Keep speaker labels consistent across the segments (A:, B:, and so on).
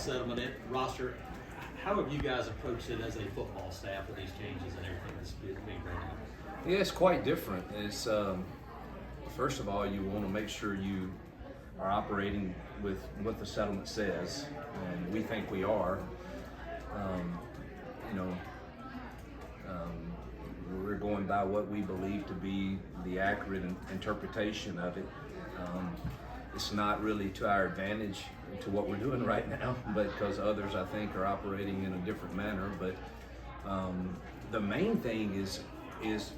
A: settlement roster. How have you guys approached it as a football staff with these changes and everything that's being brought up?
B: Yeah, it's quite different. It's first of all, you want to make sure you are operating with what the settlement says, and we think we are. You know, we're going by what we believe to be the accurate interpretation of it. It's not really to our advantage to what we're doing right now, but because others, I think, are operating in a different manner. But the main thing is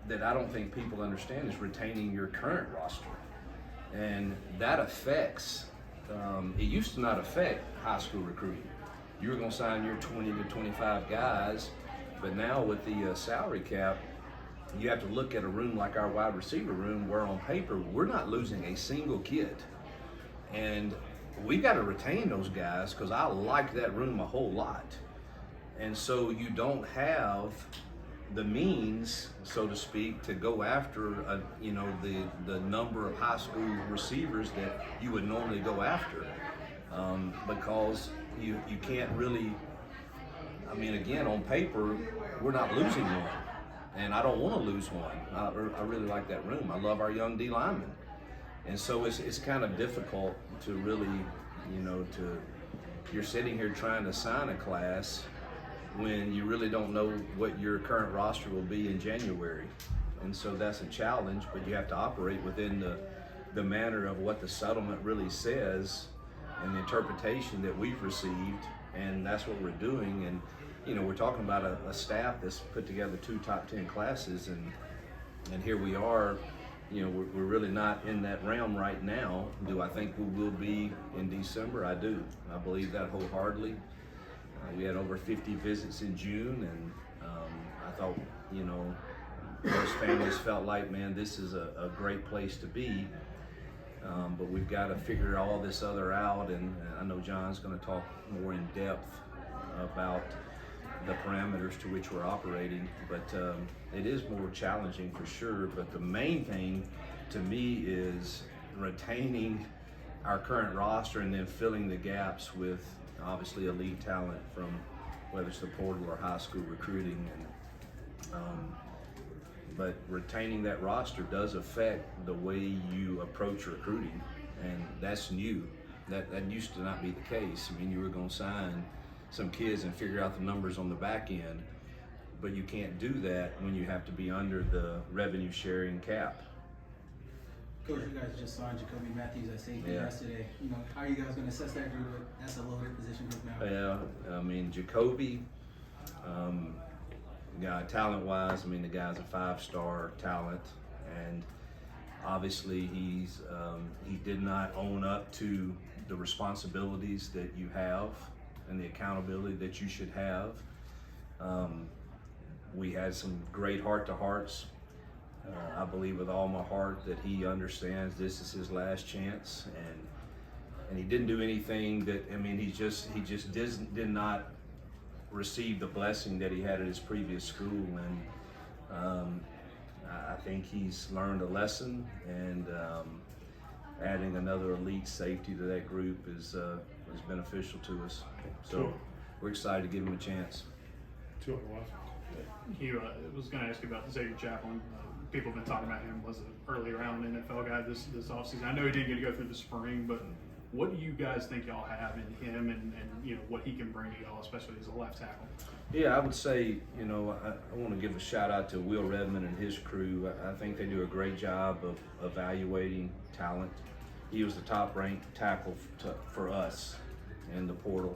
B: that I don't think people understand is retaining your current roster, and that affects. It used to not affect high school recruiting. You were going to sign your 20 to 25 guys, but now with the salary cap, you have to look at a room like our wide receiver room, where on paper we're not losing a single kid, and we got to retain those guys because I like that room a whole lot. And so you don't have the means, so to speak, to go after the number of high school receivers that you would normally go after, because you can't really. I mean, again, on paper, we're not losing one, and I don't want to lose one. I really like that room. I love our young D linemen, and so it's kind of difficult to really, you're sitting here trying to sign a class when you really don't know what your current roster will be in January. And so that's a challenge, but you have to operate within the manner of what the settlement really says and the interpretation that we've received, and that's what we're doing. And we're talking about a staff that's put together 2 top 10 classes, and here we are. We're really not in that realm right now. Do I think we will be in December? I do. I believe that wholeheartedly. We had over 50 visits in June, and I thought, most families felt like, man, this is a great place to be. But we've got to figure all this other out, and I know John's going to talk more in depth about the parameters to which we're operating. But it is more challenging for sure. But the main thing to me is retaining our current roster and then filling the gaps with obviously elite talent from whether it's the portal or high school recruiting. But retaining that roster does affect the way you approach recruiting, and that's new. That used to not be the case. I mean, you were going to sign some kids and figure out the numbers on the back end, but you can't do that when you have to be under the revenue sharing cap.
C: Coach, you guys just signed Jacoby Matthews at safety yesterday. How are you guys going to assess that group? That's a loaded position group now.
B: Yeah, I mean, Jacoby, talent-wise, the guy's a 5-star talent, and obviously he did not own up to the responsibilities that you have and the accountability that you should have. We had some great heart-to-hearts. I believe with all my heart that he understands this is his last chance, and he didn't do anything that, he just did not receive the blessing that he had at his previous school, and I think he's learned a lesson, and adding another elite safety to that group is beneficial to us. So we're excited to give him a chance.
D: Hugh, I was going to ask you about Xavier Chaplin. People have been talking about him was an early round NFL guy this offseason. I know he didn't get to go through the spring, but what do you guys think y'all have in him and what he can bring to y'all, especially as a left tackle?
B: Yeah, I would say, I want to give a shout out to Will Redmond and his crew. I think they do a great job of evaluating talent. He was the top ranked tackle for us in the portal,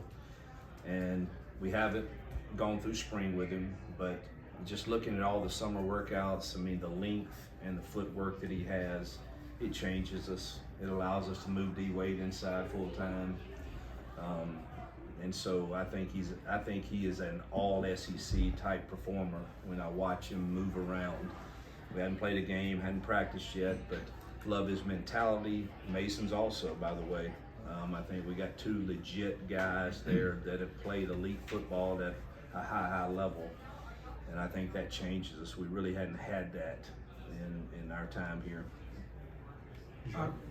B: and we haven't gone through spring with him, but just looking at all the summer workouts, the length and the footwork that he has, it changes us. It allows us to move D-Wade inside full time. And so I think he is an all SEC type performer when I watch him move around. We hadn't played a game, hadn't practiced yet, but love his mentality. Mason's also, by the way. I think we got 2 legit guys there that have played elite football at a high level. And I think that changes us. We really hadn't had that in our time here.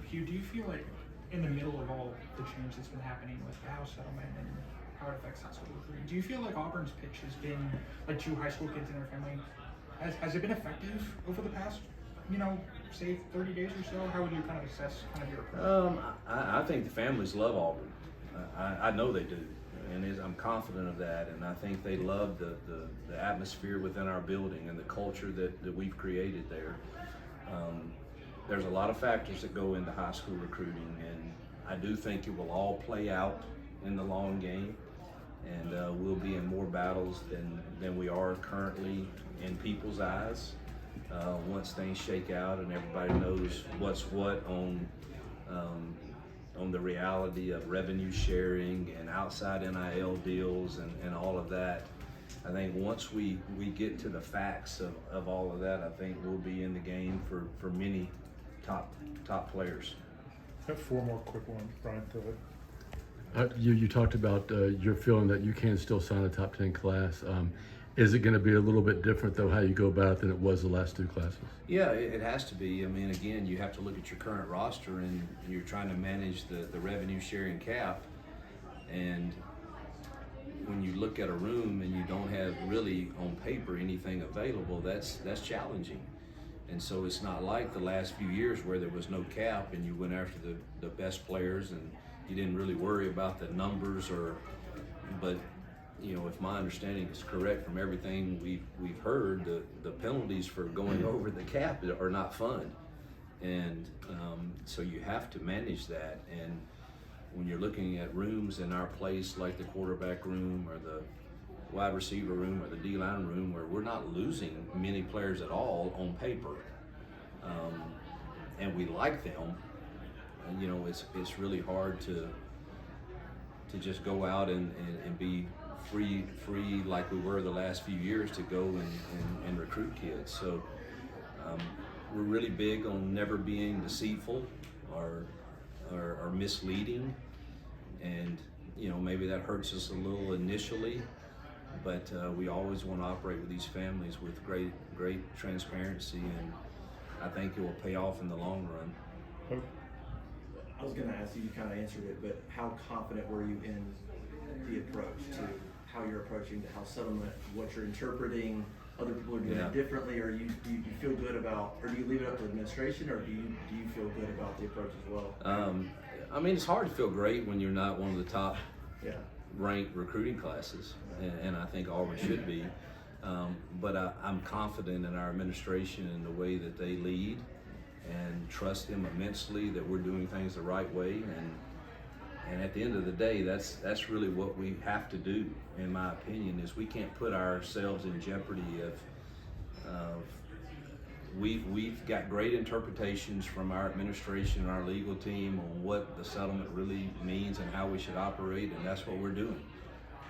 D: Hugh, do you feel like
E: in the middle of all the change that's been happening with the house settlement and how it affects high school recruiting, do you feel like Auburn's pitch has been, like to high school kids and their family, has it been effective over the past, say 30 days or so? How would you kind of assess kind of your approach?
B: I think the families love Auburn. I know they do, and I'm confident of that. And I think they love the atmosphere within our building and the culture that we've created there. There's a lot of factors that go into high school recruiting, and I do think it will all play out in the long game, and we'll be in more battles than we are currently in people's eyes once things shake out and everybody knows what's what on the reality of revenue sharing and outside NIL deals and all of that. I think once we get to the facts of all of that, I think we'll be in the game for many top players.
F: I have 4 more quick ones, Brian. Go ahead.
G: You talked about your feeling that you can still sign a top 10 class. Is it going to be a little bit different, though, how you go about it than it was the last 2 classes?
B: Yeah, it has to be. I mean, again, you have to look at your current roster, and you're trying to manage the revenue sharing cap. And when you look at a room and you don't have really on paper anything available, that's challenging. And so it's not like the last few years where there was no cap and you went after the best players and you didn't really worry about the numbers but if my understanding is correct from everything we've heard, the penalties for going over the cap are not fun. And so you have to manage that. And when you're looking at rooms in our place, like the quarterback room or the wide receiver room or the D-line room, where we're not losing many players at all on paper, and we like them, and it's really hard to just go out and be free like we were the last few years to go and recruit kids. So we're really big on never being deceitful or misleading, and maybe that hurts us a little initially, but we always want to operate with these families with great transparency, and I think it will pay off in the long run.
H: I was going to ask you, you kind of answered it, but how confident were you in the approach to how you're approaching the house settlement, what you're interpreting, other people are doing it differently, or do you feel good about, or do you leave it up to administration, or do you feel good about the approach as well?
B: I mean, it's hard to feel great when you're not one of the top ranked recruiting classes, and I think Auburn should be. But I'm confident in our administration and the way that they lead, and trust them immensely that we're doing things the right way. And at the end of the day, that's really what we have to do, in my opinion, is we can't put ourselves in jeopardy of we've got great interpretations from our administration and our legal team on what the settlement really means and how we should operate, and that's what we're doing.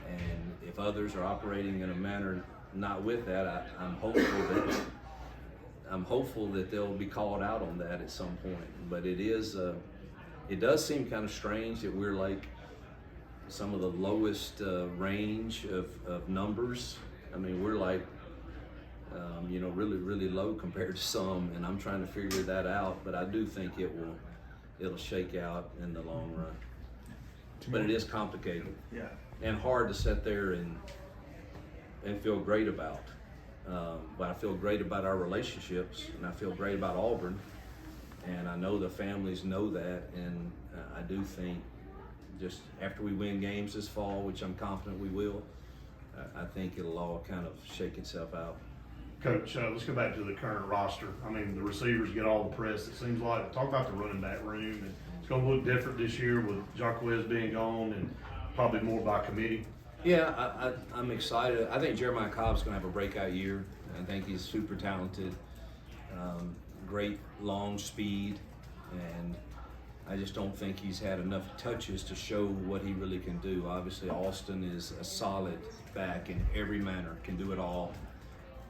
B: And if others are operating in a manner not with that, I'm hopeful that they'll be called out on that at some point. But it does seem kind of strange that we're like some of the lowest range of numbers. I mean, we're like really low compared to some, and I'm trying to figure that out. But I do think it'll shake out in the long run. But it is complicated, and hard to sit there and feel great about. But I feel great about our relationships, and I feel great about Auburn, and I know the families know that, and I do think just after we win games this fall, which I'm confident we will, I think it'll all kind of shake itself out.
I: Coach, let's go back to the current roster. I mean, the receivers get all the press, it seems like. Talk about the running back room, and it's going to look different this year with Jarquez being gone and probably more by committee.
B: Yeah, I'm excited. I think Jeremiah Cobb's going to have a breakout year. I think he's super talented, great long speed, and I just don't think he's had enough touches to show what he really can do. Obviously, Austin is a solid back in every manner, can do it all.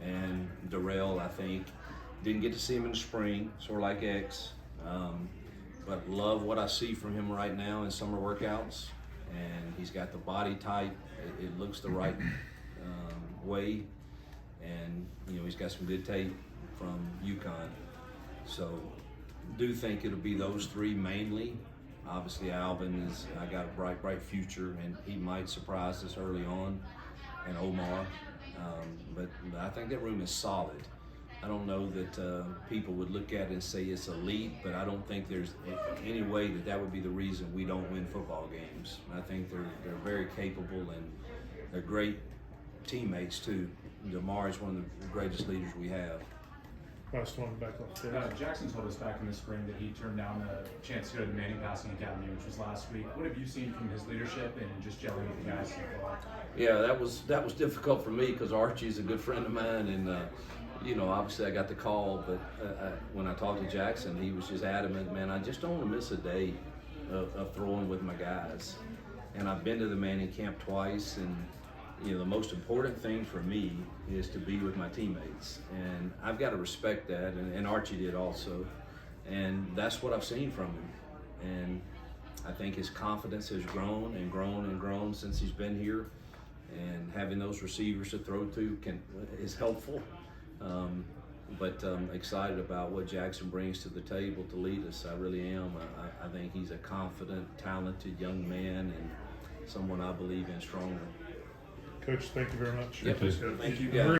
B: And Darrell, I think, didn't get to see him in the spring, sort of like X, but love what I see from him right now in summer workouts. And he's got the body type. It looks the right way. And, he's got some good tape from UConn. So do think it'll be those three mainly. Obviously, Alvin I got a bright future, and he might surprise us early on, and Omar. But I think that room is solid. I don't know that people would look at it and say it's elite, but I don't think there's any way that would be the reason we don't win football games. I think they're very capable, and they're great teammates too. DeMar is one of the greatest leaders we have.
F: Last one back upstairs.
J: Jackson told us back in the spring that he turned down a chance to go to the Manning Passing Academy, which was last week. What have you seen from his leadership and just gelling with the guys so far?
B: Yeah, that was difficult for me because Archie's a good friend of mine, and obviously I got the call, but when I talked to Jackson, he was just adamant, man, I just don't want to miss a day of throwing with my guys. And I've been to the Manning camp twice, and the most important thing for me is to be with my teammates, and I've got to respect that, and Archie did also, and that's what I've seen from him. And I think his confidence has grown and grown and grown since he's been here, and having those receivers to throw to is helpful. But I'm excited about what Jackson brings to the table to lead us. I really am. I think he's a confident, talented young man, and someone I believe in strongly.
F: Coach, thank you very much.
B: Yeah,
I: Thanks, Coach.
B: thank you guys.